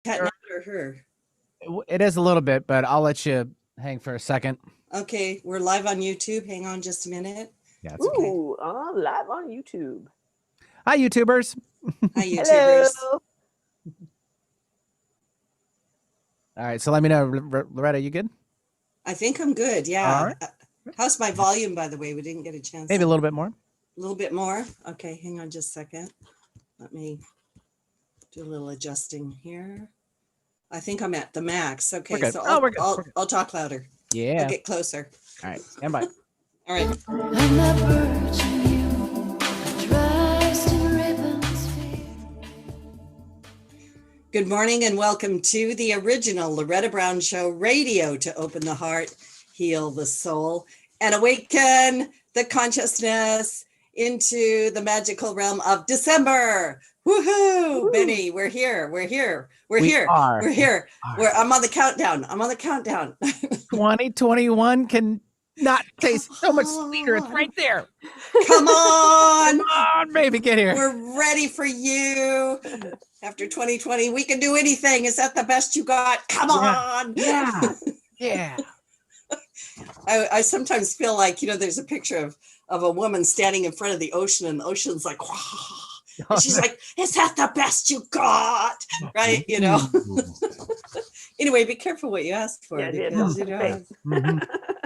cutting out or her? It is a little bit, but I'll let you hang for a second. Okay, we're live on YouTube. Hang on just a minute. Yeah, it's okay. Ooh, live on YouTube. Hi, YouTubers. Hi, YouTubers. Hello. All right, so let me know, Loretta, you good? I think I'm good. Yeah. All right. How's my volume, by the way? We didn't get a chance. Maybe a little bit more. A little bit more. Okay, hang on just a second. Let me do a little adjusting here. I think I'm at the max. Okay, so I'll talk louder. Yeah. I'll get closer. All right, stand by. All right. Good morning and welcome to the original Loretta Brown Show radio to open the heart, heal the soul, and awaken the consciousness into the magical realm of December. Woohoo! Woo. Benny, we're here. I'm on the countdown. 2021 can not taste so much sweeter. It's right there. Come on. Come on, baby, get here. We're ready for you. After 2020, we can do anything. Is that the best you got? Come on. Yeah. I sometimes feel like, there's a picture of a woman standing in front of the ocean and the ocean's like, and she's like, is that the best you got? Right? Anyway, be careful what you ask for. Yeah, because,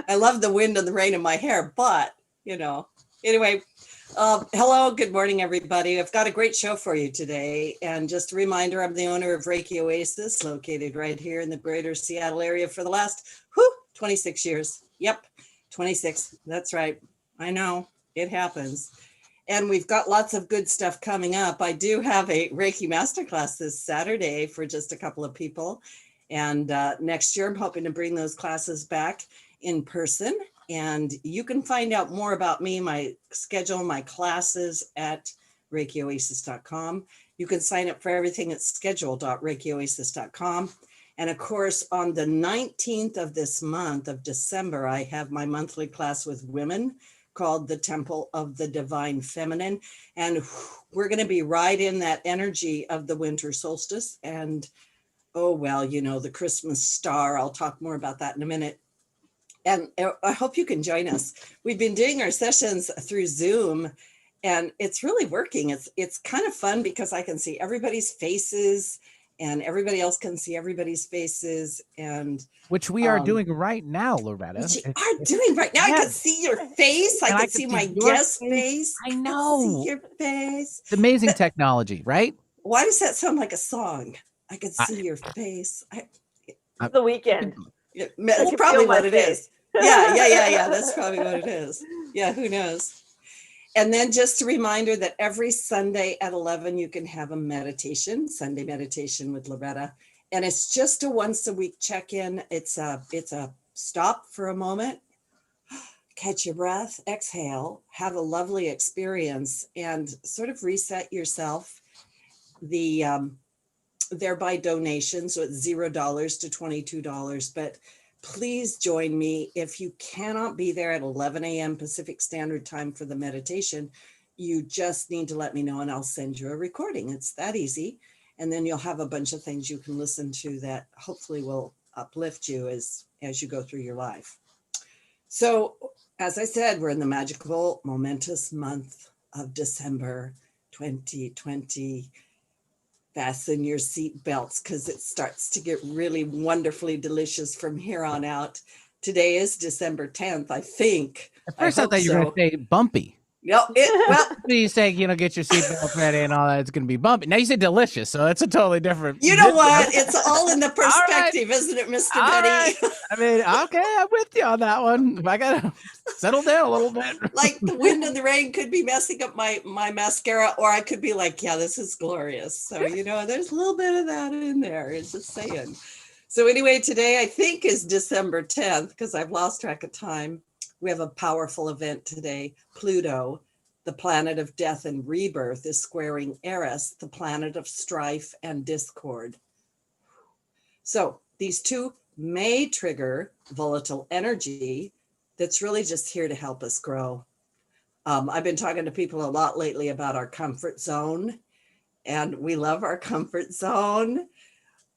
I love the wind and the rain in my hair, but, anyway, hello, good morning, everybody. I've got a great show for you today. And just a reminder, I'm the owner of Reiki Oasis, located right here in the greater Seattle area for the last 26 years. Yep, 26. That's right. I know it happens. And we've got lots of good stuff coming up. I do have a Reiki masterclass this Saturday for just a couple of people. And next year, I'm hoping to bring those classes back in person. And you can find out more about me, my schedule, my classes at ReikiOasis.com. You can sign up for everything at schedule.ReikiOasis.com. And of course, on the 19th of this month of December, I have my monthly class with women called the Temple of the Divine Feminine. And we're going to be right in that energy of the winter solstice. And, the Christmas star. I'll talk more about that in a minute. And I hope you can join us. We've been doing our sessions through Zoom, and it's really working. It's kind of fun because I can see everybody's faces, and everybody else can see everybody's faces. And which we are doing right now, Loretta. Which you are doing right now. Yes. I can see your face. I can see my guest face. I know. I can see your face. It's amazing technology, right? Why does that sound like a song? I can see your face. The weekend. That's probably what it is. Yeah. That's probably what it is. Yeah, who knows? And then just a reminder that every Sunday at 11, you can have a meditation, Sunday meditation with Loretta. And it's just a once a week check-in. It's a stop for a moment, catch your breath, exhale, have a lovely experience, and sort of reset yourself. They're by donation, so it's $0 to $22. But please join me. If you cannot be there at 11 a.m. Pacific Standard Time for the meditation, you just need to let me know and I'll send you a recording. It's that easy. And then you'll have a bunch of things you can listen to that hopefully will uplift you as you go through your life. So, as I said, we're in the magical, momentous month of December 2020. Fasten your seat belts because it starts to get really wonderfully delicious from here on out. Today is December 10th, I think. At first, I thought you were going to say bumpy. No, you say, get your seatbelt ready and all that. It's going to be bumpy. Now you say delicious, so it's a totally different. You know what? It's all in the perspective, isn't it, Mr. Betty? Right. I mean, okay, I'm with you on that one. I got to settle down a little bit. Like the wind and the rain could be messing up my mascara, or I could be like, yeah, this is glorious. So, there's a little bit of that in there. It's just saying. So anyway, today I think is December 10th because I've lost track of time. We have a powerful event today. Pluto, the planet of death and rebirth, is squaring Eris, the planet of strife and discord. So these two may trigger volatile energy that's really just here to help us grow. I've been talking to people a lot lately about our comfort zone, and we love our comfort zone.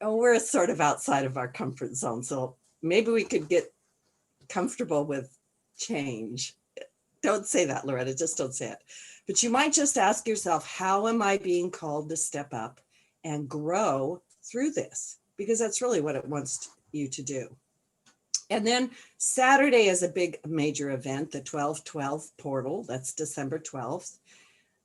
we're sort of outside of our comfort zone. So maybe we could get comfortable with change. Don't say that, Loretta, just don't say it. But you might just ask yourself, how am I being called to step up and grow through this? Because that's really what it wants you to do. And then Saturday is a big major event, the 12/12 portal. That's December 12th.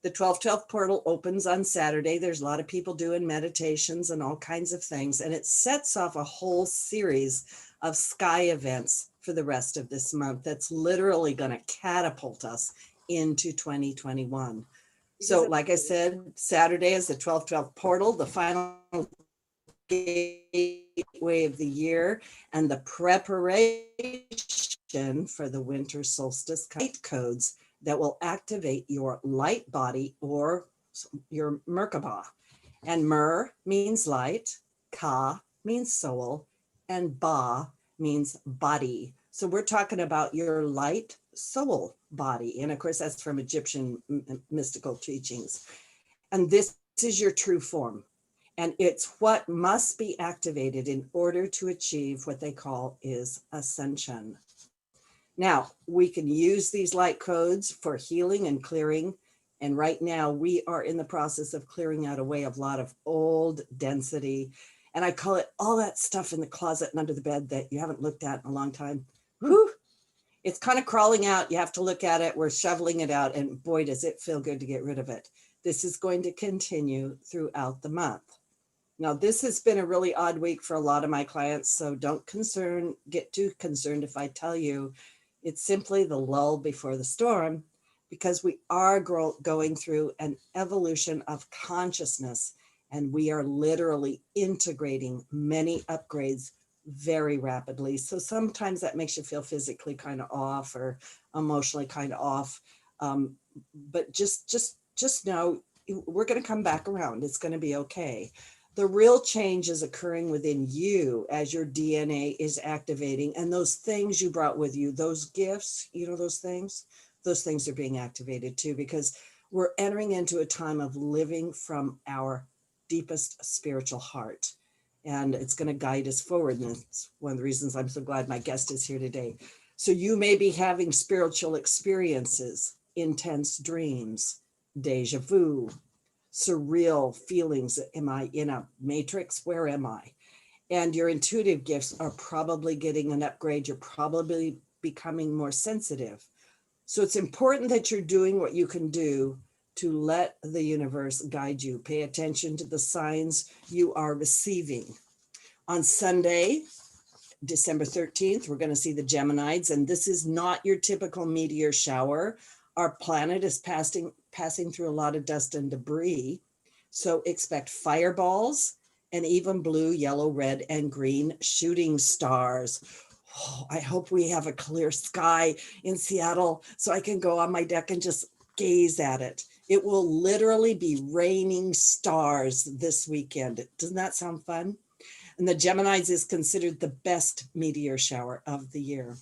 The 12/12 portal opens on Saturday. There's a lot of people doing meditations and all kinds of things. And it sets off a whole series of sky events for the rest of this month. That's literally going to catapult us into 2021. So like I said, Saturday is the 12/12 portal, the final gateway of the year, and the preparation for the winter solstice light codes that will activate your light body or your Merkaba. And Mer means light, Ka means soul, and Ba means body. So we're talking about your light soul body. And of course, that's from Egyptian mystical teachings. And this is your true form. And it's what must be activated in order to achieve what they call is ascension. Now, we can use these light codes for healing and clearing. And right now we are in the process of clearing out a lot of old density. And I call it all that stuff in the closet and under the bed that you haven't looked at in a long time. Whew. It's kind of crawling out. You have to look at it. We're shoveling it out. And boy, does it feel good to get rid of it. This is going to continue throughout the month. Now, this has been a really odd week for a lot of my clients, so don't get too concerned if I tell you it's simply the lull before the storm, because we are going through an evolution of consciousness, and we are literally integrating many upgrades very rapidly. So sometimes that makes you feel physically kind of off or emotionally kind of off, but just know we're going to come back around. It's going to be okay. The real change is occurring within you as your DNA is activating, and those things you brought with you, those gifts, those things are being activated too, because we're entering into a time of living from our deepest spiritual heart, and it's going to guide us forward. And it's one of the reasons I'm so glad my guest is here today. So you may be having spiritual experiences, intense dreams, deja vu, surreal feelings. Am I in a matrix? Where am I? And your intuitive gifts are probably getting an upgrade. You're probably becoming more sensitive. So it's important that you're doing what you can do to let the universe guide you. Pay attention to the signs you are receiving. On Sunday, December 13th, we're going to see the Geminids, and this is not your typical meteor shower. Our planet is passing through a lot of dust and debris. So expect fireballs and even blue, yellow, red, and green shooting stars. Oh, I hope we have a clear sky in Seattle so I can go on my deck and just gaze at it. It will literally be raining stars this weekend. Doesn't that sound fun? And the Geminis is considered the best meteor shower of the year.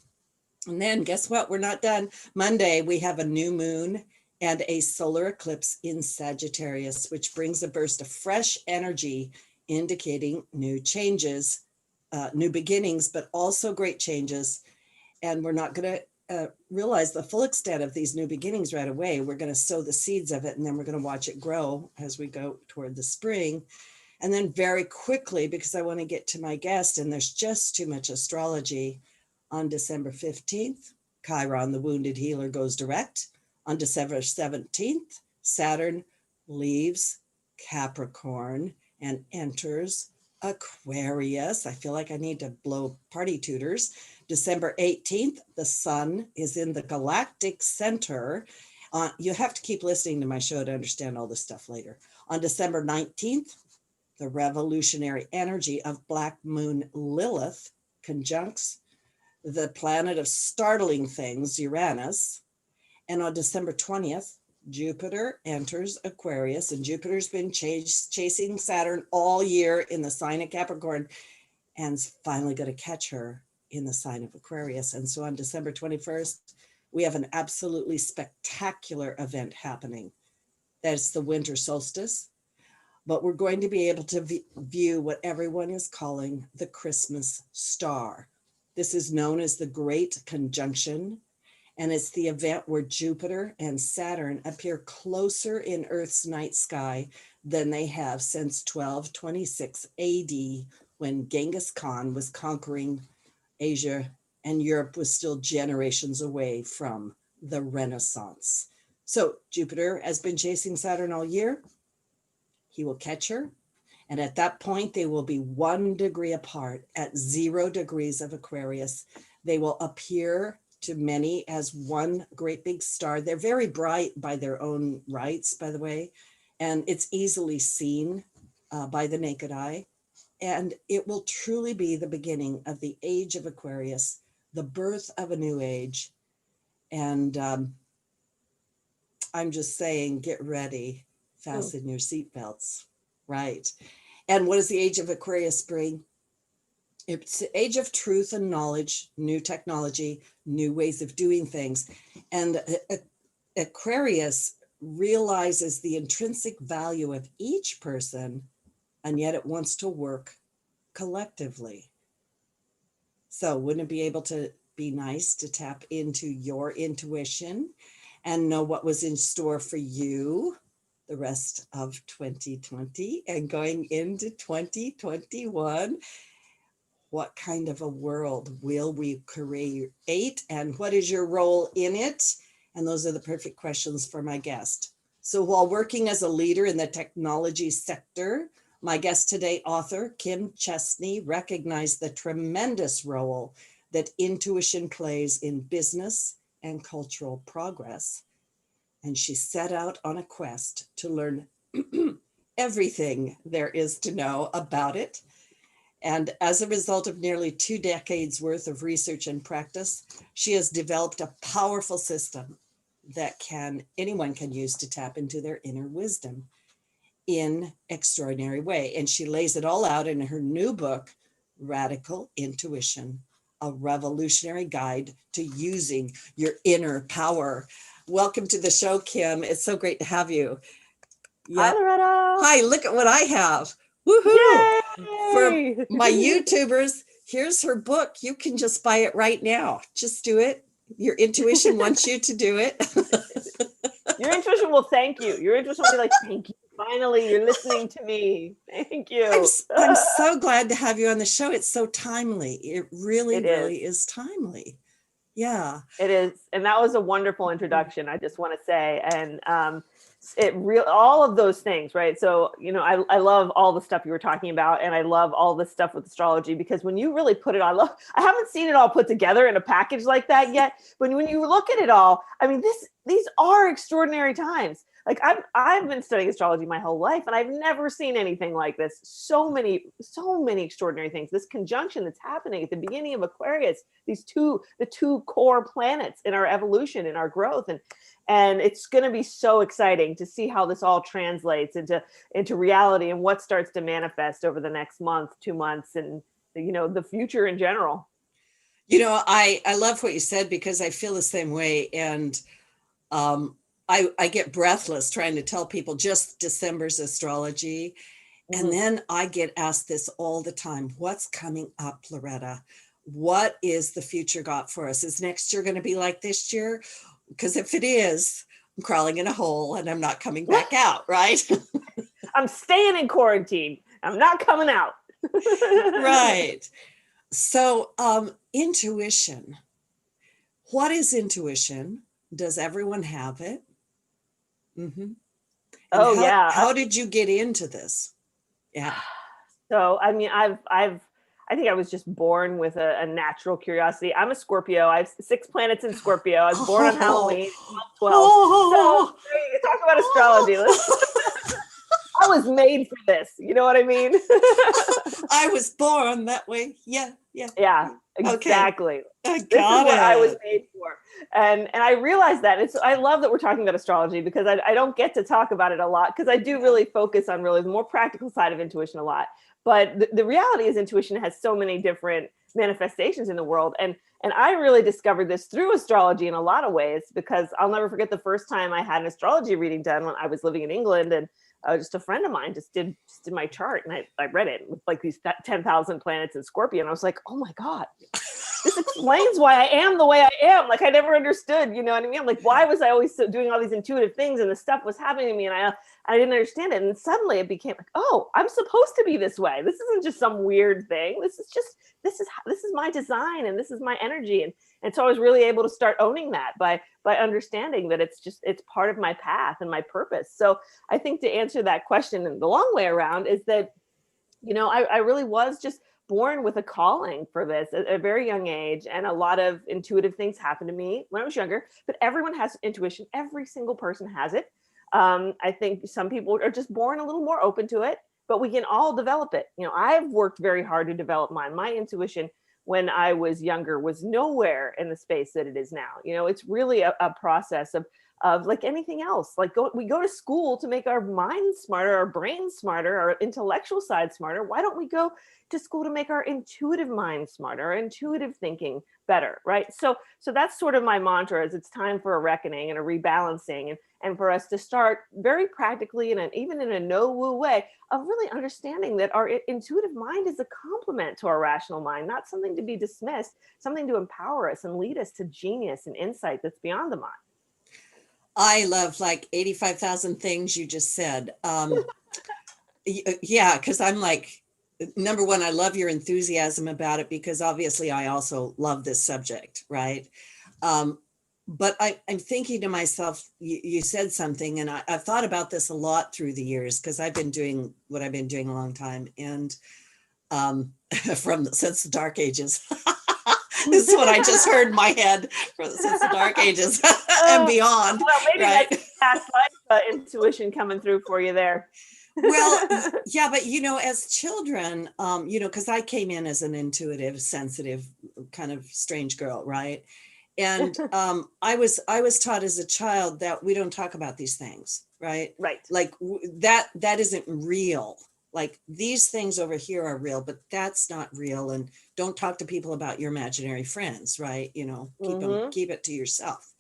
And then guess what? We're not done. Monday, we have a new moon and a solar eclipse in Sagittarius, which brings a burst of fresh energy, indicating new changes, new beginnings, but also great changes. And we're not going to realize the full extent of these new beginnings right away. We're going to sow the seeds of it, and then we're going to watch it grow as we go toward the spring. And then very quickly, because I want to get to my guest, and there's just too much astrology, on December 15th, Chiron, the wounded healer, goes direct. On December 17th, Saturn leaves Capricorn and enters Aquarius. I feel like I need to blow party tutors. December 18th, the sun is in the galactic center. You have to keep listening to my show to understand all this stuff later. On December 19th, the revolutionary energy of Black Moon Lilith conjuncts the planet of startling things, Uranus. And on December 20th, Jupiter enters Aquarius, and Jupiter's been chasing Saturn all year in the sign of Capricorn, and is finally going to catch her in the sign of Aquarius. And so on December 21st, we have an absolutely spectacular event happening. That's the winter solstice. but we're going to be able to view what everyone is calling the Christmas star. This is known as the Great Conjunction, and it's the event where Jupiter and Saturn appear closer in Earth's night sky than they have since 1226 AD, when Genghis Khan was conquering Asia and Europe was still generations away from the Renaissance. So Jupiter has been chasing Saturn all year. He will catch her. And at that point, they will be 1 degree apart at 0 degrees of Aquarius. They will appear to many as one great big star. They're very bright by their own rights, by the way, and it's easily seen by the naked eye. And it will truly be the beginning of the age of Aquarius, the birth of a new age. And I'm just saying, get ready, fasten your seatbelts, right? And what does the age of Aquarius bring? It's the age of truth and knowledge, new technology, new ways of doing things. And Aquarius realizes the intrinsic value of each person, and yet it wants to work collectively. So wouldn't it be able to be nice to tap into your intuition and know what was in store for you the rest of 2020 and going into 2021? What kind of a world will we create, and what is your role in it? And those are the perfect questions for my guest. So while working as a leader in the technology sector, my guest today, author Kim Chestney, recognized the tremendous role that intuition plays in business and cultural progress. And she set out on a quest to learn everything there is to know about it. And as a result of nearly 2 decades worth of research and practice, she has developed a powerful system that anyone can use to tap into their inner wisdom in extraordinary way. And she lays it all out in her new book, Radical Intuition, a revolutionary guide to using your inner power. Welcome to the show, Kim. It's so great to have you. Hi, Loretta. Hi, look at what I have. Woohoo! For my YouTubers, here's her book. You can just buy it right now. Just do it. Your intuition wants you to do it. Your intuition will thank you. Your intuition will be like, thank you. Finally, you're listening to me. Thank you. I'm so glad to have you on the show. It's so timely. It really is timely. Yeah. It is. And that was a wonderful introduction, I just want to say. And all of those things, right? So, I love all the stuff you were talking about, and I love all the stuff with astrology, because when you really put it on, I haven't seen it all put together in a package like that yet, but when you look at it all, I mean, these are extraordinary times. Like I've been studying astrology my whole life, and I've never seen anything like this. So many extraordinary things. This conjunction that's happening at the beginning of Aquarius, the two core planets in our evolution, in our growth, and it's going to be so exciting to see how this all translates into reality and what starts to manifest over the next month, 2 months, and the future in general. I love what you said, because I feel the same way, and I get breathless trying to tell people just December's astrology. Mm-hmm. And then I get asked this all the time. What's coming up, Loretta? What is the future got for us? Is next year going to be like this year? Because if it is, I'm crawling in a hole and I'm not coming back out, right? I'm staying in quarantine. I'm not coming out. Right. So intuition. What is intuition? Does everyone have it? Mm-hmm. How did you get into this? Yeah. So, I mean, I think I was just born with a natural curiosity. I'm a Scorpio. I have 6 planets in Scorpio. I was born on Halloween, 12. So you talk about astrology. I was made for this. You know what I mean? I was born that way. Yeah. Yeah, exactly. Okay. This is what I was made for. And I realized that. I love that we're talking about astrology, because I don't get to talk about it a lot, because I do really focus on really the more practical side of intuition a lot. But the reality is intuition has so many different manifestations in the world. And I really discovered this through astrology in a lot of ways, because I'll never forget the first time I had an astrology reading done when I was living in England. And just a friend of mine just did my chart, and I read it with like these 10,000 planets in Scorpio, and I was like, oh my God, this explains why I am the way I am. Like, I never understood, you know what I mean? I'm like, why was I always doing all these intuitive things, and the stuff was happening to me, and I didn't understand it. And suddenly it became like, oh, I'm supposed to be this way. This isn't just some weird thing. This is my design, and this is my energy. And so I was really able to start owning that by understanding that it's part of my path and my purpose. So I think to answer that question in the long way around is that, you know, I really was just born with a calling for this at a very young age. And a lot of intuitive things happened to me when I was younger, but everyone has intuition. Every single person has it. I think some people are just born a little more open to it, but we can all develop it. You know, I've worked very hard to develop mine. My intuition when I was younger was nowhere in the space that it is now. You know, it's really a process of like anything else. Like we go to school to make our minds smarter, our brains smarter, our intellectual side smarter. Why don't we go to school to make our intuitive mind smarter, our intuitive thinking better, right? So that's sort of my mantra, is it's time for a reckoning and a rebalancing, and for us to start very practically and even in a no-woo way of really understanding that our intuitive mind is a complement to our rational mind, not something to be dismissed, something to empower us and lead us to genius and insight that's beyond the mind. I love like 85,000 things you just said. Yeah, because I'm like, number one, I love your enthusiasm about it, because obviously I also love this subject, right? But I'm thinking to myself, you said something, and I've thought about this a lot through the years, because I've been doing what I've been doing a long time, and since the dark ages. This is what I just heard in my head since the dark ages and beyond. Well, maybe right? that's past life intuition coming through for you there. Well, yeah, but you know, as children, you know, because I came in as an intuitive, sensitive, kind of strange girl, right? And I was taught as a child that we don't talk about these things, right? Right. Like that isn't real. Like, these things over here are real, but that's not real. And don't talk to people about your imaginary friends, right? You know, keep it to yourself.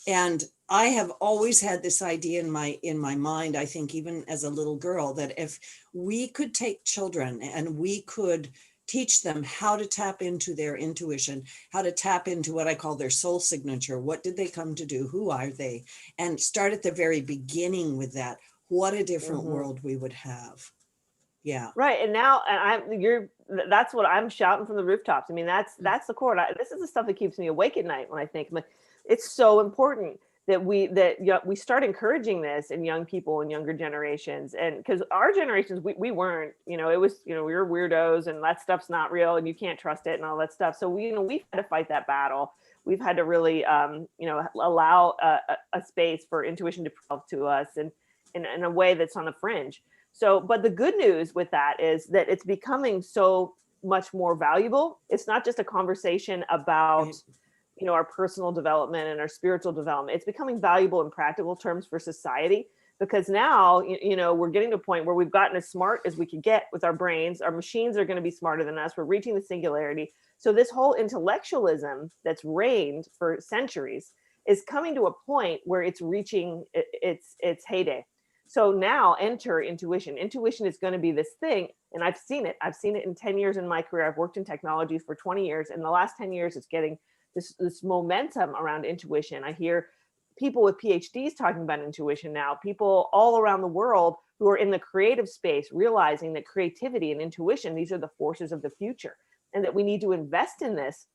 And I have always had this idea in my mind, I think even as a little girl, that if we could take children and we could teach them how to tap into their intuition, how to tap into what I call their soul signature, what did they come to do, who are they, and start at the very beginning with that, what a different world we would have. Yeah. Right. And now, that's what I'm shouting from the rooftops. I mean, that's the core. This is the stuff that keeps me awake at night when I think, like, it's so important that we start encouraging this in young people and younger generations. And because our generations, we weren't, you know, it was, you know, we were weirdos and that stuff's not real and you can't trust it and all that stuff. So we've had to fight that battle. We've had to really, you know, allow a space for intuition to come to us and in a way that's on the fringe. So, but the good news with that is that it's becoming so much more valuable. It's not just a conversation about, you know, our personal development and our spiritual development. It's becoming valuable in practical terms for society, because now, you know, we're getting to a point where we've gotten as smart as we could get with our brains. Our machines are going to be smarter than us. We're reaching the singularity. So this whole intellectualism that's reigned for centuries is coming to a point where it's reaching its heyday. So now enter intuition. Intuition is going to be this thing. And I've seen it. I've seen it in 10 years in my career. I've worked in technology for 20 years. In the last 10 years, it's getting this momentum around intuition. I hear people with PhDs talking about intuition now, people all around the world who are in the creative space, realizing that creativity and intuition, these are the forces of the future, and that we need to invest in this,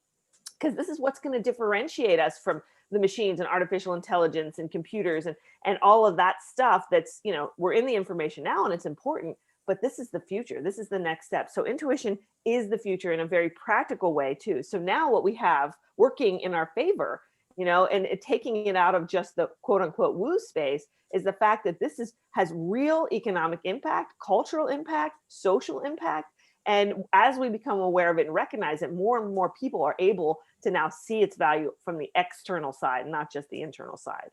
because this is what's going to differentiate us from the machines and artificial intelligence and computers and all of that stuff that's, you know, we're in the information now and it's important, but this is the future. This is the next step. So intuition is the future in a very practical way too. So now what we have working in our favor, you know, and taking it out of just the quote unquote woo space, is the fact that this has real economic impact, cultural impact, social impact. And as we become aware of it and recognize it, more and more people are able to now see its value from the external side, not just the internal side.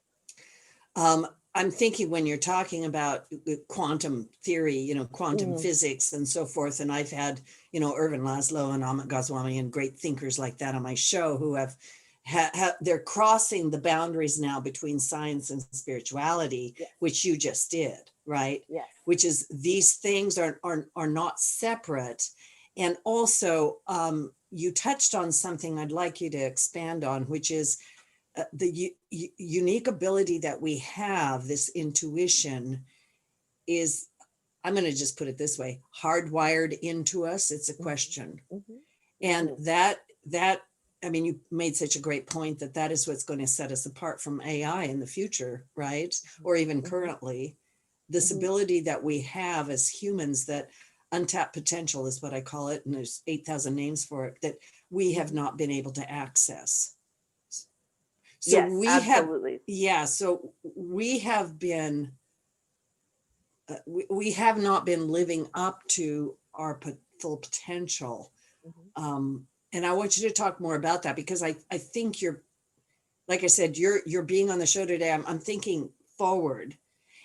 I'm thinking when you're talking about quantum theory, you know, quantum physics and so forth, and I've had, you know, Ervin Laszlo and Amit Goswami and great thinkers like that on my show who have they're crossing the boundaries now between science and spirituality, which you just did, right? Yes. which is these things are not separate. And also, you touched on something I'd like you to expand on, which is the unique ability that we have, this intuition is, I'm going to just put it this way, hardwired into us. It's a question. Mm-hmm. And that, I mean, you made such a great point that is what's going to set us apart from AI in the future, right? Or even currently, this ability that we have as humans, that untapped potential is what I call it. And there's 8,000 names for it, that we have not been able to access. So yes, we absolutely. so we have been, we have not been living up to our full potential. And I want you to talk more about that, because I think you're, like I said, you're being on the show today. I'm thinking forward,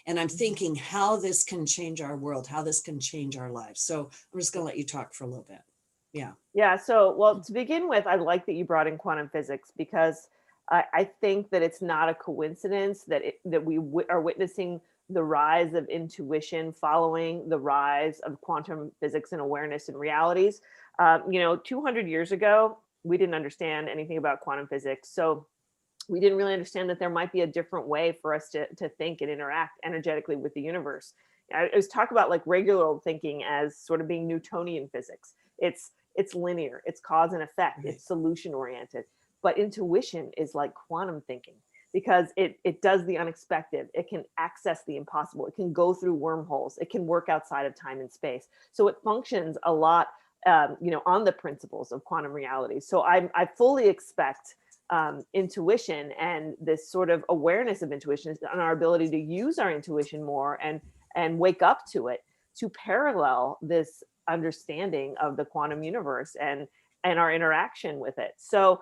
and I'm thinking how this can change our world, how this can change our lives. So I'm just going to let you talk for a little bit. Yeah. Yeah. So, well, to begin with, I like that you brought in quantum physics, because I think that it's not a coincidence that that we are witnessing the rise of intuition following the rise of quantum physics and awareness and realities. 200 years ago, we didn't understand anything about quantum physics. So we didn't really understand that there might be a different way for us to think and interact energetically with the universe. I was talk about like regular old thinking as sort of being Newtonian physics. It's linear, it's cause and effect, it's solution oriented. But intuition is like quantum thinking, because it does the unexpected. It can access the impossible. It can go through wormholes. It can work outside of time and space. So it functions a lot, on the principles of quantum reality. So I fully expect intuition and this sort of awareness of intuition and our ability to use our intuition more and wake up to it, to parallel this understanding of the quantum universe and our interaction with it. So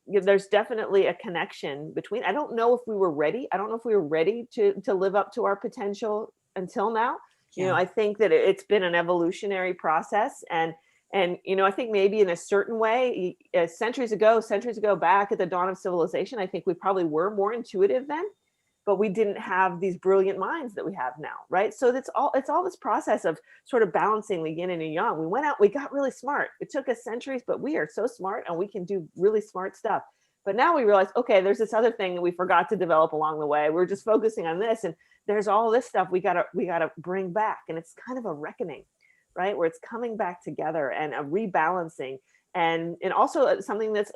there's definitely a connection between. I don't know if we were ready. I don't know if we were ready to live up to our potential until now. Yeah. I think that it's been an evolutionary process, and I think maybe in a certain way, centuries ago back at the dawn of civilization, I think we probably were more intuitive then, but we didn't have these brilliant minds that we have now, right? So it's all this process of sort of balancing the yin and the yang. We went out, we got really smart. It took us centuries, but we are so smart and we can do really smart stuff. But now we realize, okay, there's this other thing that we forgot to develop along the way. We're just focusing on this, and there's all this stuff we gotta bring back, and it's kind of a reckoning, right? Where it's coming back together and a rebalancing. And also something that's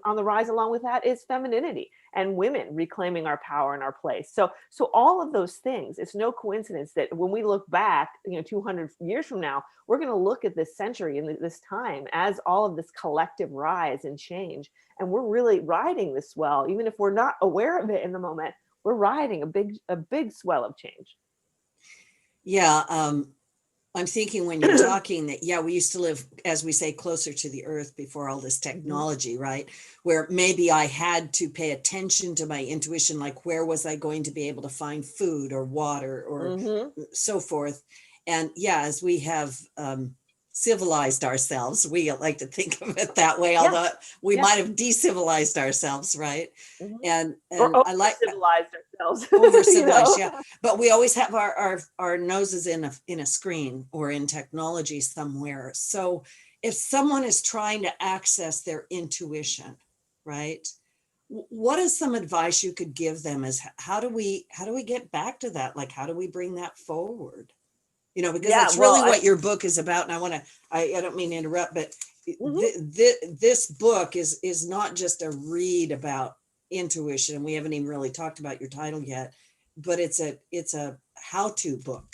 on the rise along with that is femininity and women reclaiming our power and our place. So all of those things, it's no coincidence that when we look back, 200 years from now, we're going to look at this century and this time as all of this collective rise and change. And we're really riding this swell, even if we're not aware of it in the moment. We're riding a big swell of change. Yeah. I'm thinking when you're talking that, we used to live, as we say, closer to the earth before all this technology, right? Where maybe I had to pay attention to my intuition, like where was I going to be able to find food or water or so forth. And as we have civilized ourselves, we like to think of it that way, although we might have decivilized ourselves, right? And or I like civilized ourselves. Over civilized, but we always have our noses in a screen or in technology somewhere. So if someone is trying to access their intuition, right, what is some advice you could give them? Is how do we get back to that? Like, how do we bring that forward? Because that's really what your book is about. And I don't mean to interrupt, but this book is not just a read about intuition. We haven't even really talked about your title yet, but it's a how-to book.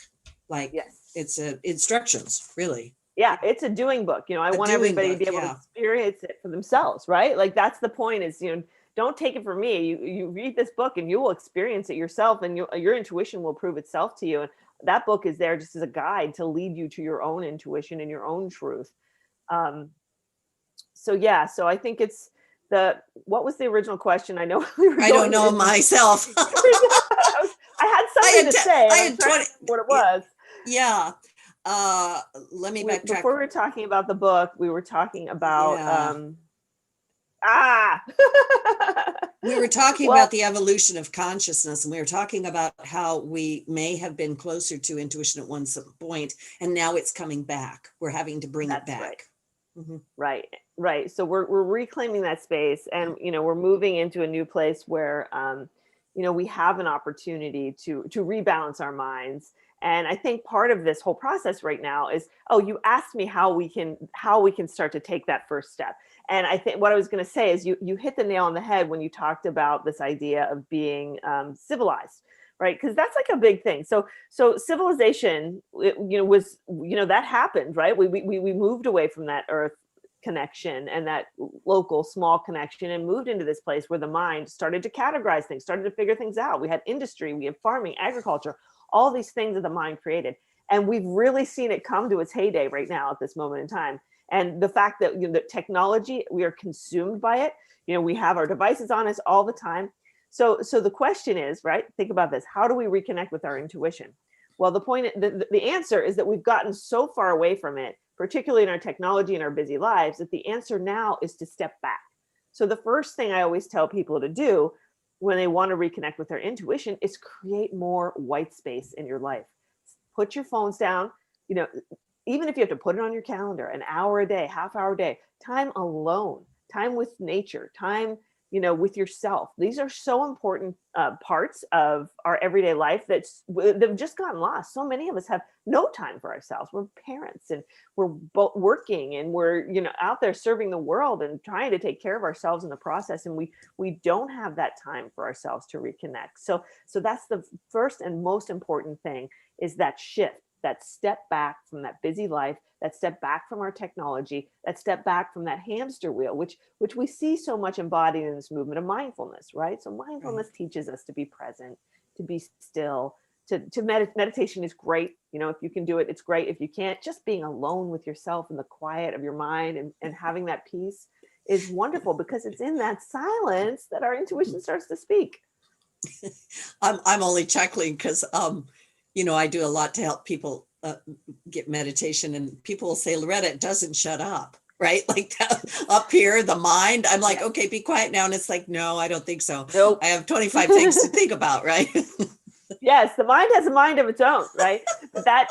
Like it's instructions, really. Yeah, it's a doing book. I want everybody to be able to experience it for themselves, right? Like that's the point is, don't take it from me. You read this book and you will experience it yourself, and your intuition will prove itself to you. And that book is there just as a guide to lead you to your own intuition and your own truth. So I think it's what was the original question? I know I don't know myself. I had something to say. I had 20, what it was. Yeah. Let me backtrack. Before we were talking about the book, we were talking about Ah. We were talking Well, about the evolution of consciousness, and we were talking about how we may have been closer to intuition at one point, and now it's coming back. We're having to bring it that's right. back. Mhm. Right, right. So we're reclaiming that space, and we're moving into a new place where we have an opportunity to rebalance our minds. And I think part of this whole process right now is, oh, you asked me how we can start to take that first step. And I think what I was going to say is you hit the nail on the head when you talked about this idea of being civilized, right? Because that's like a big thing. So civilization, was that happened, right? We moved away from that earth connection and that local small connection and moved into this place where the mind started to categorize things, started to figure things out. We had industry, we had farming, agriculture, all these things that the mind created. And we've really seen it come to its heyday right now at this moment in time. And the fact that the technology, we are consumed by it. We have our devices on us all the time. So the question is, right? Think about this. How do we reconnect with our intuition? Well, the answer is that we've gotten so far away from it, particularly in our technology and our busy lives, that the answer now is to step back. So the first thing I always tell people to do when they want to reconnect with their intuition is create more white space in your life. Put your phones down, even if you have to put it on your calendar, an hour a day, half hour a day, time alone, time with nature, time with yourself. These are so important parts of our everyday life they've just gotten lost. So many of us have no time for ourselves. We're parents and we're both working and we're out there serving the world and trying to take care of ourselves in the process. And we don't have that time for ourselves to reconnect. So that's the first and most important thing, is that shift, that step back from that busy life, that step back from our technology, that step back from that hamster wheel, which we see so much embodied in this movement of mindfulness, right? So mindfulness teaches us to be present, to be still, meditation is great. If you can do it, it's great. If you can't, just being alone with yourself in the quiet of your mind and having that peace is wonderful, because it's in that silence that our intuition starts to speak. I'm only chuckling because I do a lot to help people get meditation, and people will say, Loretta, it doesn't shut up, right? Like that, up here, the mind. I'm like, okay, be quiet now. And it's like, no, I don't think so. Nope. I have 25 things to think about, right? Yes, the mind has a mind of its own, right? That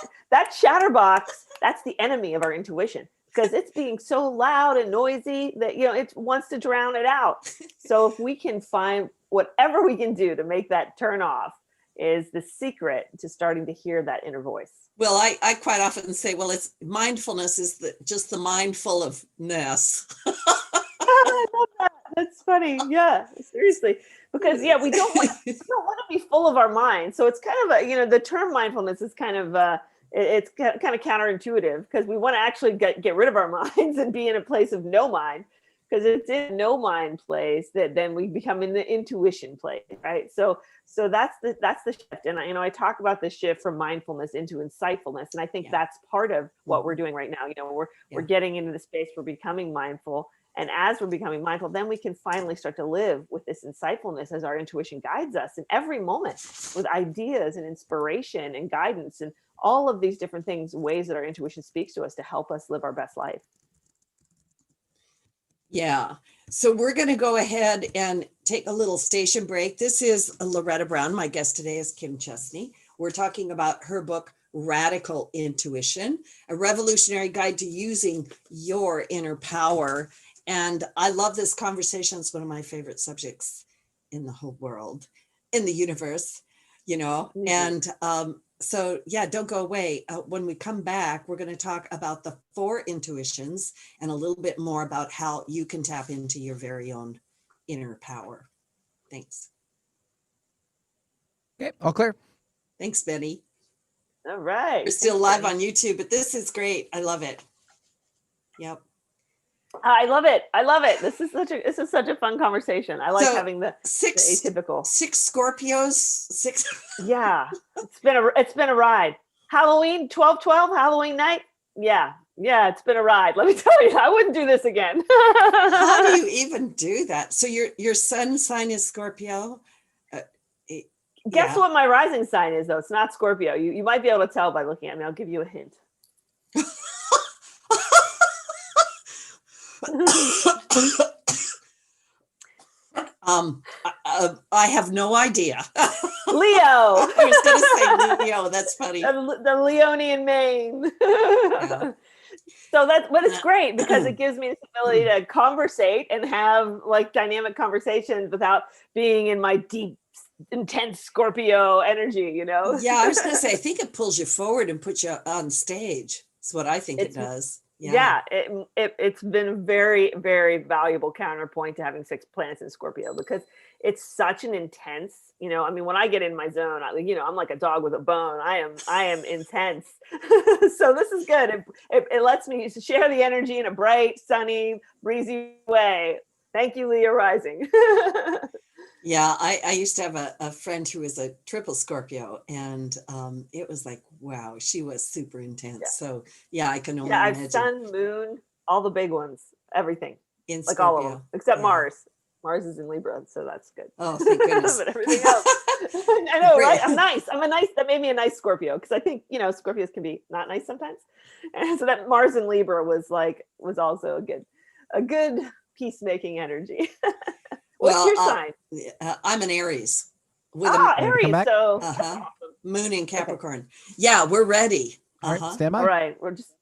chatterbox, that's the enemy of our intuition, because it's being so loud and noisy that it wants to drown it out. So if we can find whatever we can do to make that turn off, is the secret to starting to hear that inner voice. Well, I quite often say, well, it's mindfulness is just the mindful of ness. I love that. That's funny. Yeah, seriously. Because we don't want to be full of our mind. So it's kind of the term mindfulness is kind of it's kind of counterintuitive, because we want to actually get rid of our minds and be in a place of no mind, because it's in no mind place that then we become in the intuition place, right? So that's the shift. And I talk about the shift from mindfulness into insightfulness, and I think that's part of what we're doing right now. We're getting into the space, we're becoming mindful, and as we're becoming mindful, then we can finally start to live with this insightfulness as our intuition guides us in every moment with ideas and inspiration and guidance and all of these different things, ways that our intuition speaks to us to help us live our best life. Yeah. So we're going to go ahead and take a little station break. This is Loretta Brown. My guest today is Kim Chestney. We're talking about her book, Radical Intuition, a revolutionary guide to using your inner power. And I love this conversation. It's one of my favorite subjects in the whole world, in the universe, and so yeah, don't go away. When we come back, we're going to talk about the 4 intuitions and a little bit more about how you can tap into your very own inner power. Thanks. Okay, all clear. Thanks, Benny. All right. We're still live on YouTube, but this is great. I love it. Yep. I love it. This is such a fun conversation. I like having the atypical. 6 Scorpios. 6. Yeah, it's been a ride. Halloween 12/12 Halloween night. Yeah, it's been a ride. Let me tell you, I wouldn't do this again. How do you even do that? So your sun sign is Scorpio. Guess what my rising sign is, though? It's not Scorpio. You might be able to tell by looking at me. I'll give you a hint. I have no idea. Leo. I was going to say Leo. That's funny. The Leonian mane. Yeah. So but it's great because it gives me this ability to conversate and have like dynamic conversations without being in my deep, intense Scorpio energy, you know? Yeah, I was going to say, I think it pulls you forward and puts you on stage. That's what I think it does. Yeah, it's been a very, very valuable counterpoint to having 6 planets in Scorpio because it's such an intense, you know, I mean, when I get in my zone, I'm like a dog with a bone. I am intense. So this is good. It lets me share the energy in a bright, sunny, breezy way. Thank you, Leo rising. Yeah, I used to have a friend who was a triple Scorpio, and it was like, wow, she was super intense. Yeah. So yeah, I can only Yeah, I've imagine. sun, moon, all the big ones, everything. In Like Scorpio. all of them, except Yeah. Mars. Mars is in Libra, so that's good. Oh, thank goodness. But everything else, I know, right? I'm nice. That made me a nice Scorpio because I think, you know, Scorpios can be not nice sometimes. And so that Mars in Libra was also a good peacemaking energy. What's your sign? I'm an Aries. Aries. So Uh-huh. awesome. Moon in Capricorn. Okay. Yeah, we're ready. All right, stand by. All right, we're just.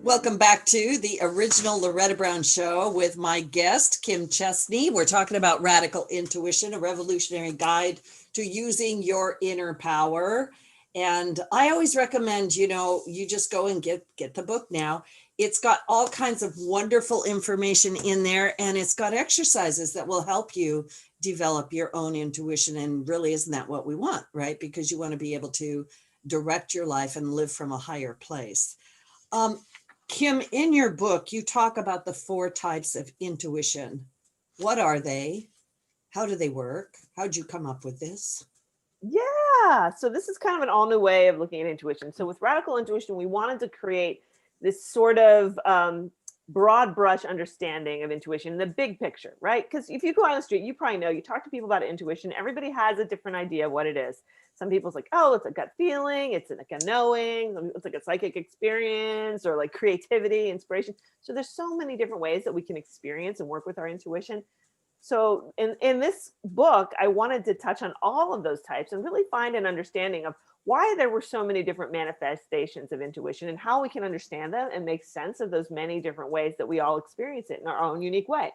Welcome back to the original Loretta Brown Show with my guest, Kim Chestney. We're talking about radical intuition, a revolutionary guide to using your inner power. And I always recommend, you know, you just go and get the book now. It's got all kinds of wonderful information in there, and it's got exercises that will help you develop your own intuition. And really, isn't that what we want, right? Because you want to be able to direct your life and live from a higher place. Kim, in your book, you talk about the 4 types of intuition. What are they? How do they work? How'd you come up with this? Yeah, so this is kind of an all new way of looking at intuition. So with radical intuition, we wanted to create this sort of broad brush understanding of intuition, the big picture, right? Because if you go on the street, you probably know, you talk to people about intuition, everybody has a different idea of what it is. Some people's like, oh, it's a gut feeling, it's like a knowing, it's like a psychic experience, or like creativity, inspiration. So there's so many different ways that we can experience and work with our intuition. So in this book, I wanted to touch on all of those types and really find an understanding of why there were so many different manifestations of intuition and how we can understand them and make sense of those many different ways that we all experience it in our own unique way.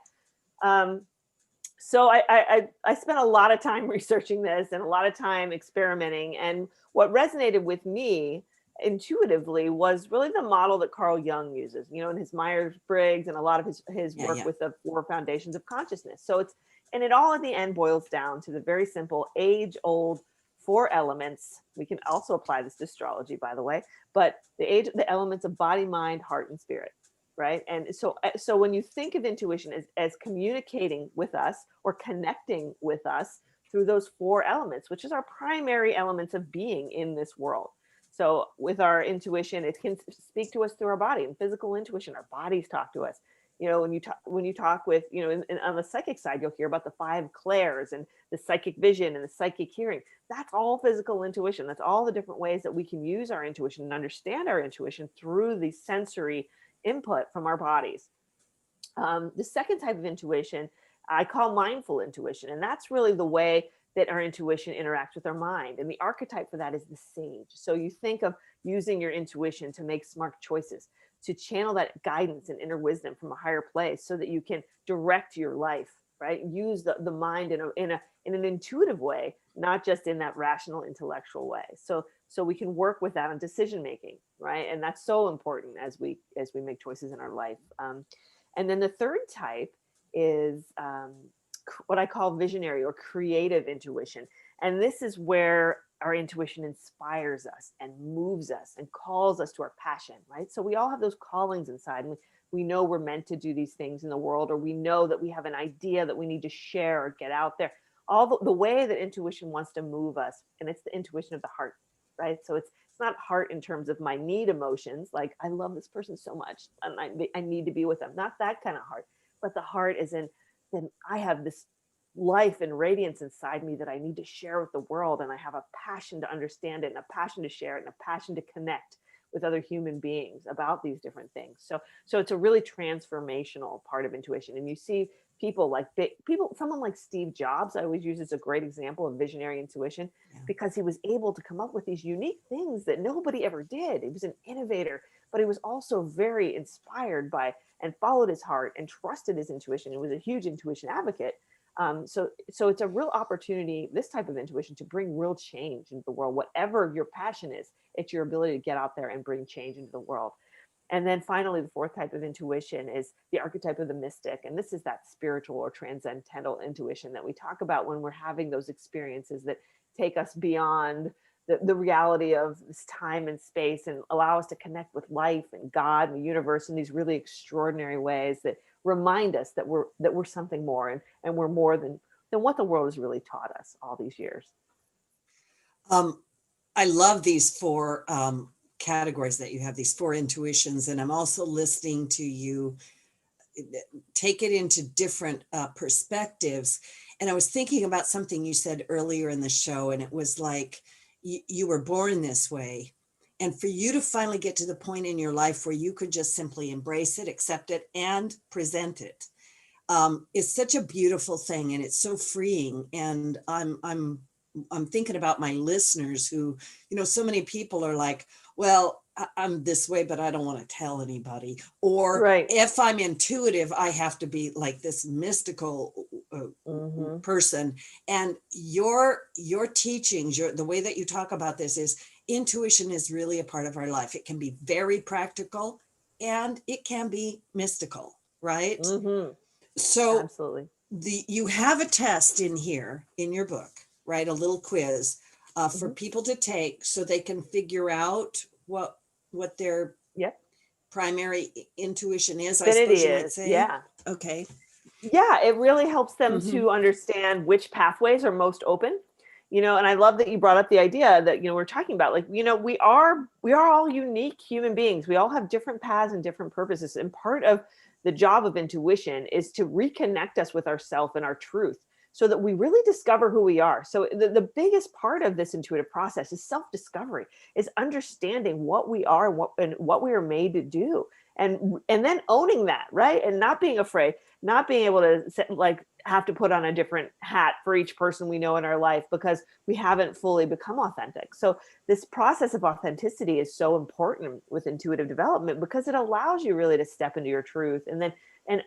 So I spent a lot of time researching this and a lot of time experimenting. And what resonated with me intuitively was really the model that Carl Jung uses, you know, in his Myers-Briggs and a lot of his work with the 4 foundations of consciousness. So it all at the end boils down to the very simple age-old 4 elements. We can also apply this to astrology, by the way, but the elements of body, mind, heart, and spirit. Right. And so when you think of intuition as communicating with us or connecting with us through those 4 elements, which is our primary elements of being in this world. So with our intuition, it can speak to us through our body and physical intuition. Our bodies talk to us. You know, when you talk with, you know, on the psychic side, you'll hear about the 5 clairs and the psychic vision and the psychic hearing. That's all physical intuition. That's all the different ways that we can use our intuition and understand our intuition through the sensory input from our bodies. The second type of intuition I call mindful intuition, and that's really the way that our intuition interacts with our mind. And the archetype for that is the sage. So you think of using your intuition to make smart choices, to channel that guidance and inner wisdom from a higher place so that you can direct your life, right? Use the mind in an intuitive way, not just in that rational intellectual way. So we can work with that on decision making, right? And that's so important as we make choices in our life. And then the third type is what I call visionary or creative intuition. And this is where our intuition inspires us and moves us and calls us to our passion, right? So we all have those callings inside, and we know we're meant to do these things in the world, or we know that we have an idea that we need to share or get out there. All the way that intuition wants to move us, and it's the intuition of the heart, right? So it's not heart in terms of my need emotions, like I love this person so much and I need to be with them. Not that kind of heart, but the heart is in, then I have this life and radiance inside me that I need to share with the world. And I have a passion to understand it and a passion to share it and a passion to connect with other human beings about these different things. So it's a really transformational part of intuition. And you see people like someone like Steve Jobs, I always use as a great example of visionary intuition, because he was able to come up with these unique things that nobody ever did. He was an innovator, but he was also very inspired by and followed his heart and trusted his intuition. He was a huge intuition advocate. So it's a real opportunity, this type of intuition, to bring real change into the world. Whatever your passion is, it's your ability to get out there and bring change into the world. And then finally, the fourth type of intuition is the archetype of the mystic. And this is that spiritual or transcendental intuition that we talk about when we're having those experiences that take us beyond the reality of this time and space and allow us to connect with life and God and the universe in these really extraordinary ways that remind us that we're something more, and we're more than what the world has really taught us all these years. I love these four categories that you have, these four intuitions, and I'm also listening to you take it into different perspectives. And I was thinking about something you said earlier in the show, and it was like you were born this way. And for you to finally get to the point in your life where you could just simply embrace it, accept it, and present it, is such a beautiful thing, and it's so freeing. And I'm thinking about my listeners who, so many people are like, well, I'm this way, but I don't want to tell anybody. Or if I'm intuitive, I have to be like this mystical person. And your teachings, the way that you talk about this is intuition is really a part of our life. It can be very practical and it can be mystical, right? So absolutely. You have a test in here in your book, right? A little quiz for people to take so they can figure out what their primary intuition is. I suppose you might say. Yeah. Okay. Yeah, it really helps them to understand which pathways are most open. And I love that you brought up the idea that, we're talking about, like, we are all unique human beings. We all have different paths and different purposes. And part of the job of intuition is to reconnect us with ourself and our truth so that we really discover who we are. So the biggest part of this intuitive process is self-discovery, is understanding what we are and what we are made to do. And then owning that, right? And not being afraid, not being able to have to put on a different hat for each person we know in our life because we haven't fully become authentic. So this process of authenticity is so important with intuitive development because it allows you really to step into your truth and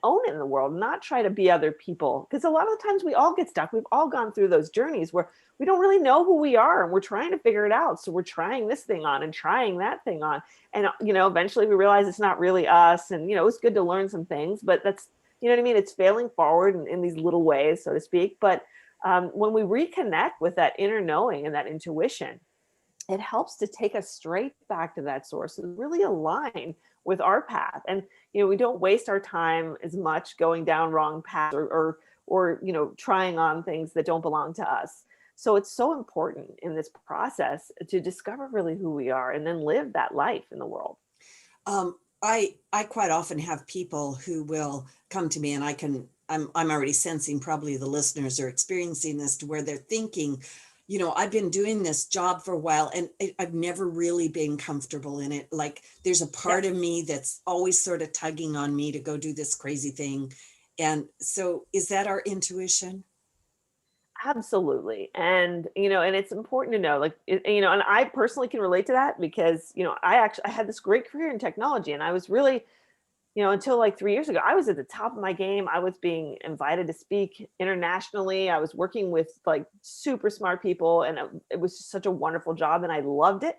own it in the world, not try to be other people. Because a lot of the times we all get stuck. We've all gone through those journeys where we don't really know who we are and we're trying to figure it out. So we're trying this thing on and trying that thing on. And, eventually we realize it's not really us. And, it's good to learn some things, but that's, what I mean? It's failing forward in these little ways, so to speak. But when we reconnect with that inner knowing and that intuition, it helps to take us straight back to that source and really align with our path. And, we don't waste our time as much going down wrong paths or trying on things that don't belong to us. So it's so important in this process to discover really who we are and then live that life in the world. I quite often have people who will come to me, and I'm already sensing probably the listeners are experiencing this, to where they're thinking, I've been doing this job for a while and I've never really been comfortable in it. Like there's a part of me that's always sort of tugging on me to go do this crazy thing. And so is that our intuition? Absolutely. And, and it's important to know, and I personally can relate to that because, I had this great career in technology, and I was really, until like 3 years ago, I was at the top of my game. I was being invited to speak internationally. I was working with like super smart people, and it was just such a wonderful job, and I loved it.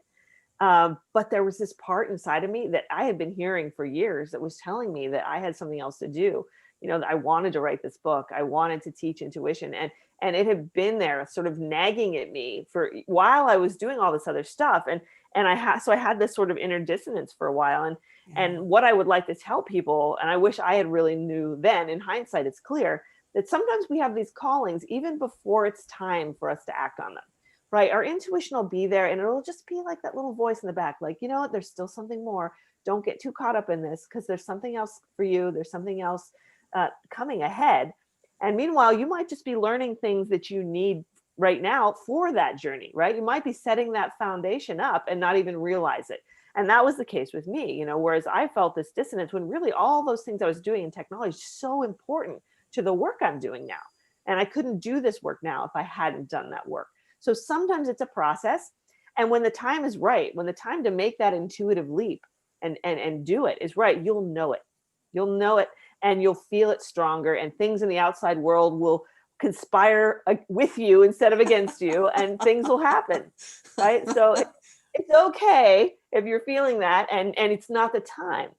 But there was this part inside of me that I had been hearing for years that was telling me that I had something else to do. That I wanted to write this book. I wanted to teach intuition, and it had been there sort of nagging at me for while I was doing all this other stuff. And I had this sort of inner dissonance for a while. And what I would like to tell people, and I wish I had really knew then, in hindsight, it's clear that sometimes we have these callings even before it's time for us to act on them, right? Our intuition will be there, and it'll just be like that little voice in the back, like, there's still something more. Don't get too caught up in this because there's something else for you. There's something else coming ahead. And meanwhile, you might just be learning things that you need right now for that journey, right? You might be setting that foundation up and not even realize it. And that was the case with me, whereas I felt this dissonance when really all those things I was doing in technology is so important to the work I'm doing now. And I couldn't do this work now if I hadn't done that work. So sometimes it's a process. And when the time is right, when the time to make that intuitive leap and do it is right, you'll know it. You'll know it and you'll feel it stronger, and things in the outside world will conspire with you instead of against you, and things will happen, right? So it's okay if you're feeling that and it's not the time,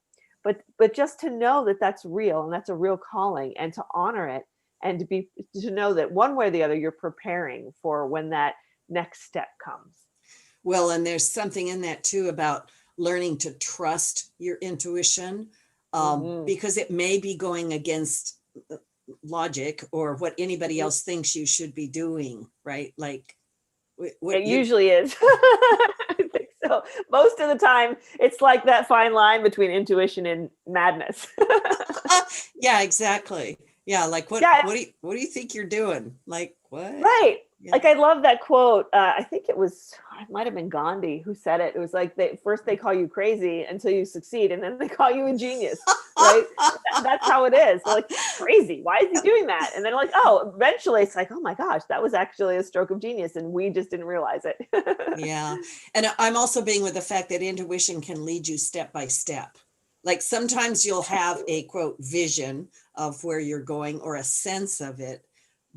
but just to know that that's real and that's a real calling, and to honor it, and to know that one way or the other you're preparing for when that next step comes. Well, and there's something in that too about learning to trust your intuition, because it may be going against logic or what anybody else thinks you should be doing, right? Like it usually is. I think so. Most of the time, it's like that fine line between intuition and madness. Yeah, exactly. Yeah, like what do you think you're doing? Like what? Right. Yeah. Like I love that quote. I think it might have been Gandhi who said it. It was like first they call you crazy until you succeed, and then they call you a genius. Right? That's how it is. They're like, crazy. Why is he doing that? And then like, oh, eventually it's like, oh my gosh, that was actually a stroke of genius, and we just didn't realize it. Yeah. And I'm also being with the fact that intuition can lead you step by step. Like sometimes you'll have a quote vision of where you're going or a sense of it.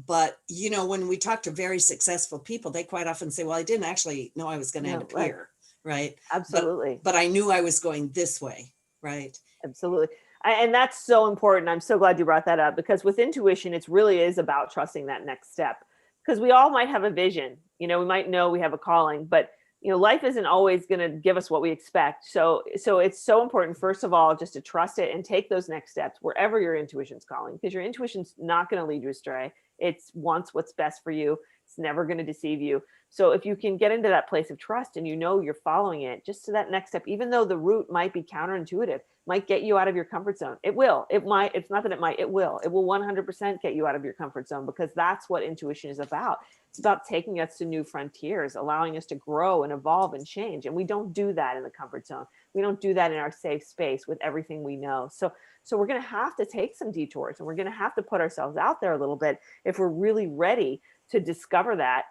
But, when we talk to very successful people, they quite often say, well, I didn't actually know I was going to end up here. Right. Absolutely. But I knew I was going this way. Right. Absolutely. And that's so important. I'm so glad you brought that up, because with intuition, it really is about trusting that next step, because we all might have a vision, we might know we have a calling, but life isn't always going to give us what we expect. So it's so important, first of all, just to trust it and take those next steps wherever your intuition's calling, because your intuition's not going to lead you astray. It wants what's best for you. It's never going to deceive you. So if you can get into that place of trust and you're following it just to that next step, even though the route might be counterintuitive, might get you out of your comfort zone. It will. It might. It's not that it might. It will. It will 100% get you out of your comfort zone, because that's what intuition is about. It's about taking us to new frontiers, allowing us to grow and evolve and change. And we don't do that in the comfort zone. We don't do that in our safe space with everything we know. So we're going to have to take some detours, and we're going to have to put ourselves out there a little bit if we're really ready to discover that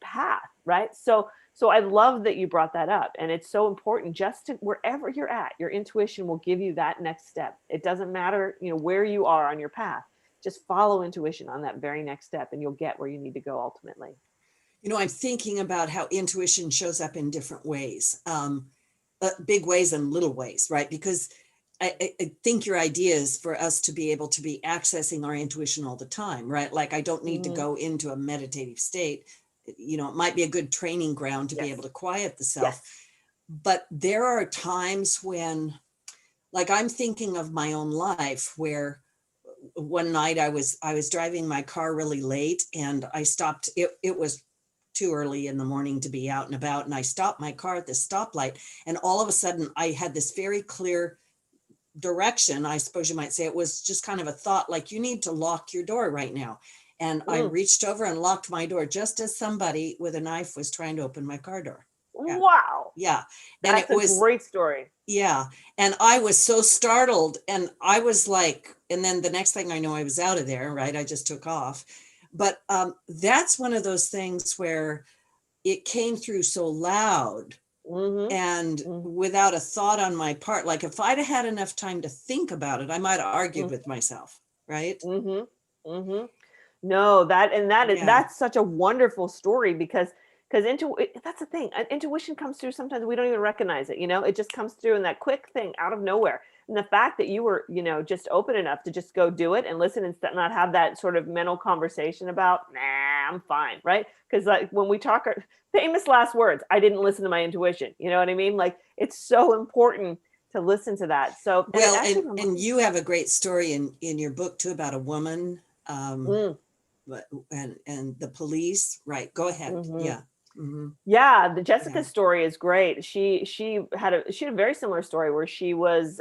path, right? So I love that you brought that up, and it's so important. Just to wherever you're at, your intuition will give you that next step. It doesn't matter, where you are on your path. Just follow intuition on that very next step, and you'll get where you need to go ultimately. I'm thinking about how intuition shows up in different ways, big ways and little ways, right? Because I think your idea is for us to be able to be accessing our intuition all the time, right? Like I don't need to go into a meditative state. It might be a good training ground to be able to quiet the self. Yes. But there are times when, like I'm thinking of my own life, where one night I was driving my car really late, and I stopped. It was too early in the morning to be out and about, and I stopped my car at the stoplight, and all of a sudden I had this very clear direction, I suppose you might say. It was just kind of a thought, like, you need to lock your door right now. And I reached over and locked my door just as somebody with a knife was trying to open my car door. Yeah. Wow. Yeah. And That's a great story. Yeah. And I was so startled, and I was like, and then the next thing I know, I was out of there, right? I just took off. But that's one of those things where it came through so loud. And without a thought on my part, like if I'd had enough time to think about it, I might have argued with myself, right? No, that's such a wonderful story, because that's the thing. Intuition comes through. Sometimes we don't even recognize it. It just comes through in that quick thing out of nowhere. And the fact that you were, just open enough to just go do it and listen, and not have that sort of mental conversation about, nah, I'm fine, right? Because like when we talk, our famous last words, I didn't listen to my intuition. You know what I mean? Like it's so important to listen to that. So and you have a great story in your book too about a woman, and the police, right? Go ahead. Yeah. Yeah, the Jessica story is great. She had a very similar story where she was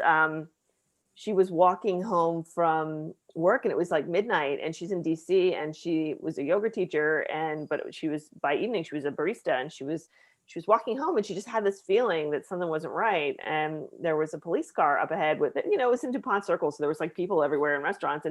walking home from work, and it was like midnight, and she's in DC, and she was a yoga teacher, but she was, by evening she was a barista, and she was she was walking home and she just had this feeling that something wasn't right. And there was a police car up ahead with it, you know, it was in DuPont Circle. So there was like people everywhere in restaurants,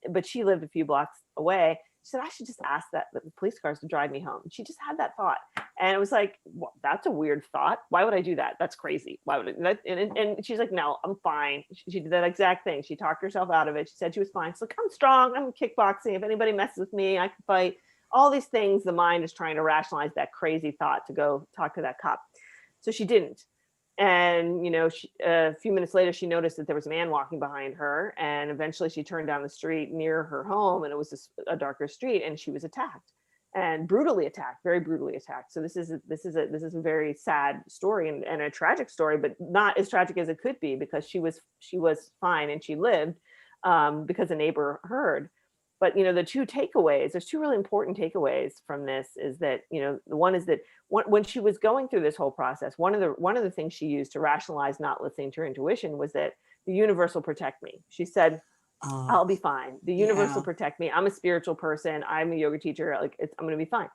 but she lived a few blocks away. She said, I should just ask the police cars to drive me home. And she just had that thought. And it was like, well, that's a weird thought. Why would I do that? That's crazy. Why would I? And she's like, no, I'm fine. She did that exact thing. She talked herself out of it. She said she was fine. She's like, I'm strong. I'm kickboxing. If anybody messes with me, I can fight. All these things, the mind is trying to rationalize that crazy thought to go talk to that cop. So she didn't. And, you know, a few minutes later, she noticed that there was a man walking behind her. And eventually she turned down the street near her home, and it was a darker street, and she was attacked and brutally attacked, very brutally attacked. So this is a very sad story and a tragic story, but not as tragic as it could be, because she was fine and she lived because a neighbor heard. But, you know, the two takeaways, there's two really important takeaways from this, is that, you know, the one is that when she was going through this whole process, one of the things she used to rationalize not listening to her intuition was that the universe will protect me. She said, I'll be fine. The universe will protect me. I'm a spiritual person. I'm a yoga teacher. Like, I'm going to be fine.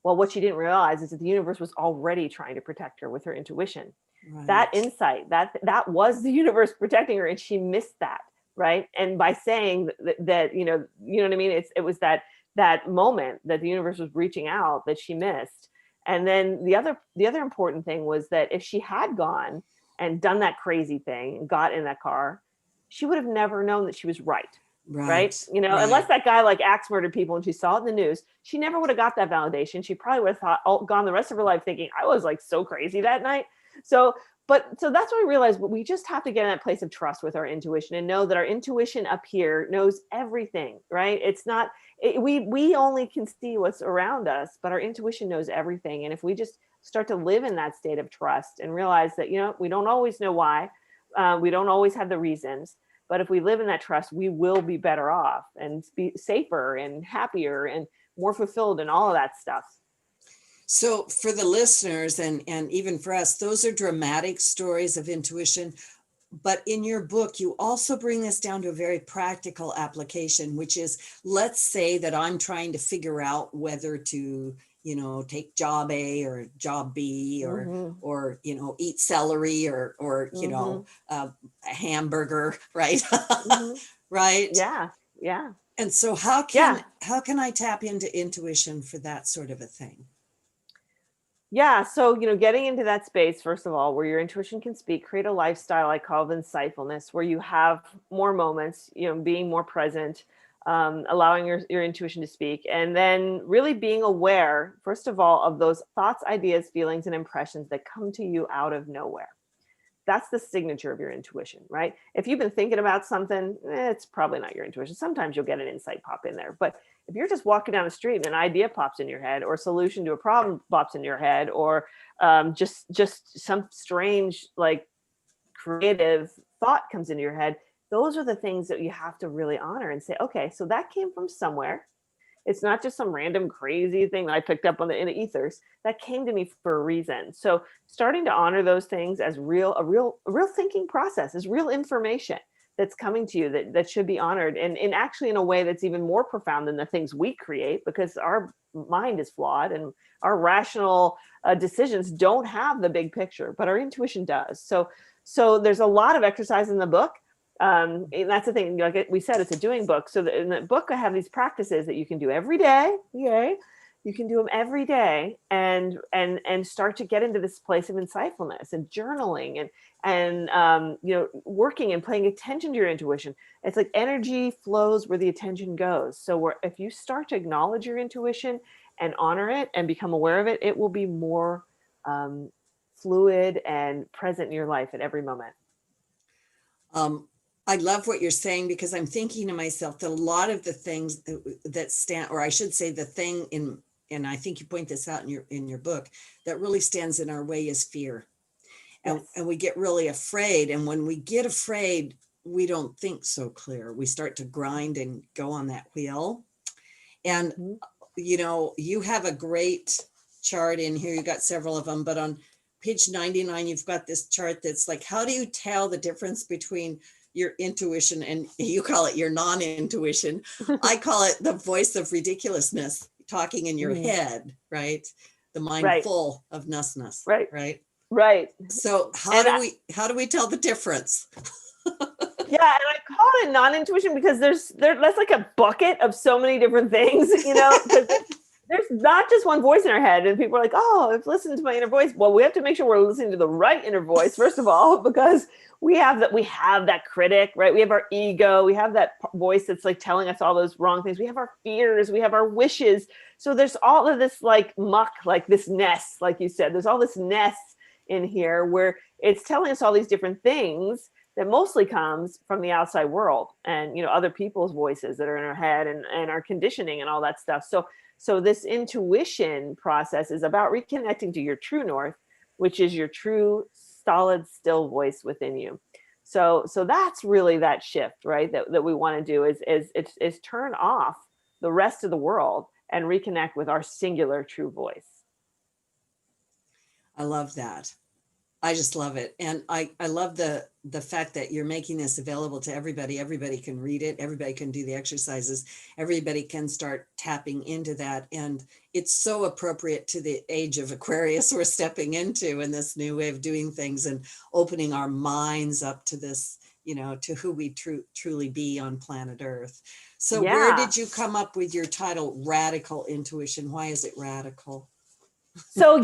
Well, what she didn't realize is that the universe was already trying to protect her with her intuition. Right. That insight, that was the universe protecting her, and she missed that. Right. And by saying that, you know what I mean? It was that moment that the universe was reaching out that she missed. And then the other important thing was that if she had gone and done that crazy thing and got in that car, she would have never known that she was right. Right. You know, unless that guy like axe murdered people and she saw it in the news, she never would have got that validation. She probably would have gone the rest of her life thinking, I was like so crazy that night. So that's what we realized. But we just have to get in that place of trust with our intuition and know that our intuition up here knows everything, right? It's not, we only can see what's around us, but our intuition knows everything. And if we just start to live in that state of trust and realize that, you know, we don't always know why, we don't always have the reasons, but if we live in that trust, we will be better off and be safer and happier and more fulfilled and all of that stuff. So for the listeners and even for us, those are dramatic stories of intuition. But in your book, you also bring this down to a very practical application, which is, let's say that I'm trying to figure out whether to, you know, take job A or job B, or, you know, eat celery or you know, a hamburger, right? Right. Yeah. Yeah. And so how can I tap into intuition for that sort of a thing? Yeah. So, you know, getting into that space, first of all, where your intuition can speak, create a lifestyle I call of insightfulness, where you have more moments, you know, being more present, allowing your intuition to speak, and then really being aware, first of all, of those thoughts, ideas, feelings, and impressions that come to you out of nowhere. That's the signature of your intuition, right? If you've been thinking about something, it's probably not your intuition. Sometimes you'll get an insight pop in there, but if you're just walking down the street and an idea pops in your head, or a solution to a problem pops in your head, or just some strange, like, creative thought comes into your head, those are the things that you have to really honor and say, okay, so that came from somewhere. It's not just some random crazy thing that I picked up in the ethers. That came to me for a reason. So starting to honor those things as a real thinking process, is real information that's coming to you that should be honored, and actually in a way that's even more profound than the things we create, because our mind is flawed and our rational decisions don't have the big picture, but our intuition does. So there's a lot of exercise in the book. And that's the thing, like we said, it's a doing book. So in the book, I have these practices that you can do every day. Yay. You can do them every day and start to get into this place of insightfulness and journaling and you know, working and paying attention to your intuition. It's like energy flows where the attention goes. So if you start to acknowledge your intuition and honor it and become aware of it, it will be more fluid and present in your life at every moment. I love what you're saying, because I'm thinking to myself that a lot of the things that stand, or I should say the thing and I think you point this out in your book, that really stands in our way is fear. And we get really afraid. And when we get afraid, we don't think so clear. We start to grind and go on that wheel. And, you know, you have a great chart in here. You got several of them, but on page 99, you've got this chart that's like, how do you tell the difference between your intuition, and you call it your non-intuition. I call it the voice of ridiculousness talking in your head, right? the mind Right. full of ness, Right. right? Right. So how do we tell the difference? Yeah, and I call it non-intuition because that's like a bucket of so many different things, because there's not just one voice in our head, and people are like, oh, I've listened to my inner voice. Well, we have to make sure we're listening to the right inner voice, first of all, because we have that critic, right? We have our ego, we have that voice that's like telling us all those wrong things. We have our fears, we have our wishes. So there's all of this like muck, like this nest, like you said, there's all this nest in here where it's telling us all these different things that mostly comes from the outside world and other people's voices that are in our head and our conditioning and all that stuff. So this intuition process is about reconnecting to your true north, which is your true solid still voice within you. So that's really that shift, right, that we want to do is turn off the rest of the world and reconnect with our singular true voice. I love that. I just love it. And I love the fact that you're making this available to everybody. Everybody can read it. Everybody can do the exercises. Everybody can start tapping into that. And it's so appropriate to the age of Aquarius we're stepping into, and this new way of doing things and opening our minds up to this, to who we truly be on planet Earth. So where did you come up with your title, Radical Intuition? Why is it radical? So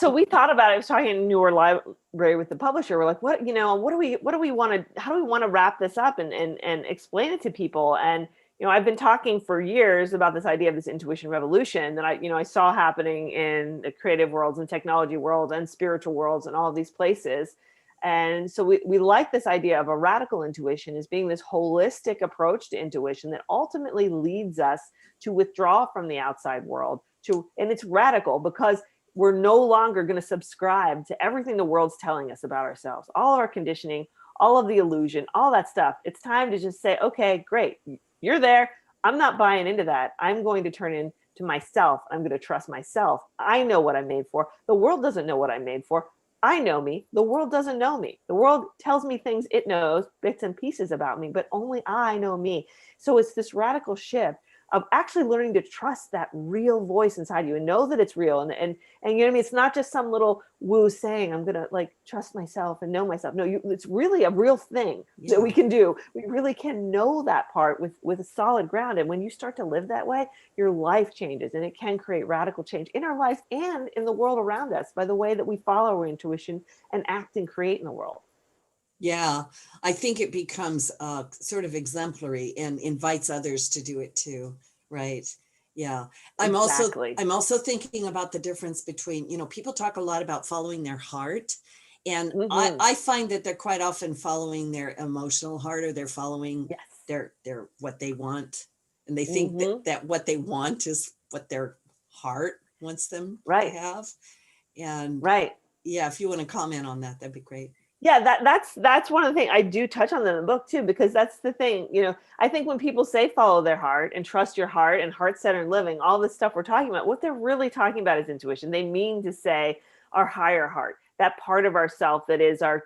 we thought about it. I was talking in Newer Library with the publisher. We're like, how do we want to wrap this up and explain it to people? And I've been talking for years about this idea of this intuition revolution that I saw happening in the creative worlds and technology world and spiritual worlds and all of these places. And so we like this idea of a radical intuition as being this holistic approach to intuition that ultimately leads us to withdraw from the outside world and it's radical because we're no longer going to subscribe to everything the world's telling us about ourselves, all of our conditioning, all of the illusion, all that stuff. It's time to just say, okay, great. You're there. I'm not buying into that. I'm going to turn into myself. I'm going to trust myself. I know what I'm made for. The world doesn't know what I'm made for. I know me. The world doesn't know me. The world tells me things it knows, bits and pieces about me, but only I know me. So it's this radical shift of actually learning to trust that real voice inside you and know that it's real. And you know what I mean? It's not just some little woo saying, I'm going to like trust myself and know myself. No, it's really a real thing that we can do. We really can know that part with a solid ground. And when you start to live that way, your life changes and it can create radical change in our lives and in the world around us by the way that we follow our intuition and act and create in the world. Yeah, I think it becomes sort of exemplary and invites others to do it too, right? Yeah. I'm also thinking about the difference between, people talk a lot about following their heart. And I find that they're quite often following their emotional heart, or they're following their what they want. And they think that what they want is what their heart wants them to have. And yeah, if you want to comment on that, that'd be great. Yeah, that's one of the things I do touch on in the book too, because that's the thing, I think when people say follow their heart and trust your heart and heart-centered living, all this stuff we're talking about, what they're really talking about is intuition. They mean to say our higher heart, that part of ourself that is our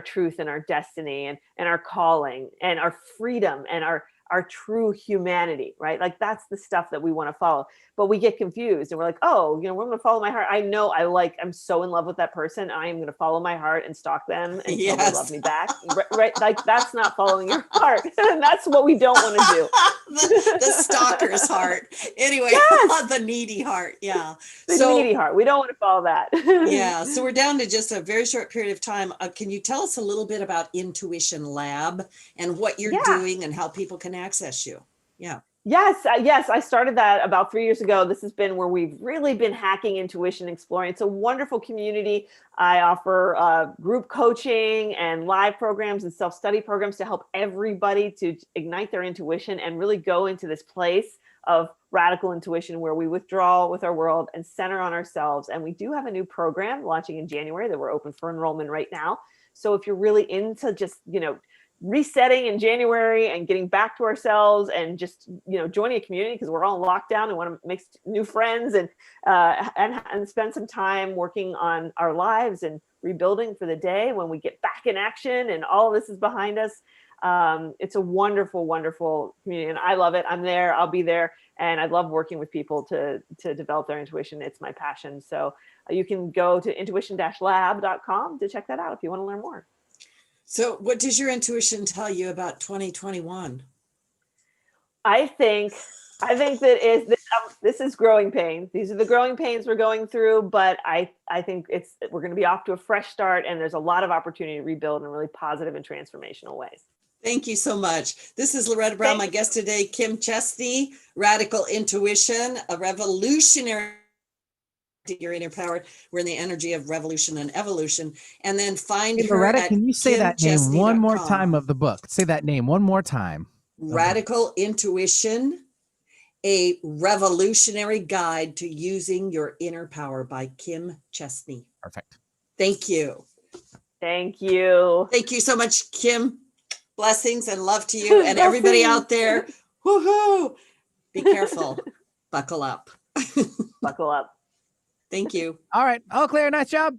truth and our destiny and our calling and our freedom and our true humanity, right? Like that's the stuff that we want to follow, but we get confused and we're like, oh, we're going to follow my heart. I know I'm so in love with that person. I am going to follow my heart and stalk them until they love me back. Right? Like that's not following your heart. And that's what we don't want to do. the stalker's heart. Anyway, the needy heart. Yeah. The needy heart. We don't want to follow that. Yeah. So we're down to just a very short period of time. Can you tell us a little bit about Intuition Lab and what you're doing and how people can access you? Yeah. Yes. I started that about 3 years ago. This has been where we've really been hacking intuition, exploring. It's a wonderful community. I offer group coaching and live programs and self-study programs to help everybody to ignite their intuition and really go into this place of radical intuition where we withdraw with our world and center on ourselves. And we do have a new program launching in January that we're open for enrollment right now. So if you're really into just, resetting in January and getting back to ourselves and just, joining a community because we're all in lockdown and want to make new friends and spend some time working on our lives and rebuilding for the day when we get back in action and all of this is behind us. It's a wonderful, wonderful community, and I love it. I'm there. I'll be there, and I love working with people to develop their intuition. It's my passion. So you can go to intuition-lab.com to check that out if you want to learn more. So what does your intuition tell you about 2021? I think that this is growing pains. These are the growing pains we're going through, but I think we're going to be off to a fresh start, and there's a lot of opportunity to rebuild in really positive and transformational ways. Thank you so much. This is Loretta Brown. My guest today, Kim Chestney, Radical Intuition, a revolutionary your inner power. We're in the energy of revolution and evolution. And then find her Loretta, at can you say that name one more kimchestney.com. time of the book? Say that name one more time. Radical Intuition, a revolutionary guide to using your inner power by Kim Chestney. Perfect. Thank you. Thank you. Thank you so much, Kim. Blessings and love to you and everybody out there. Woohoo! Be careful. Buckle up. Buckle up. Thank you. All right. All clear. Nice job.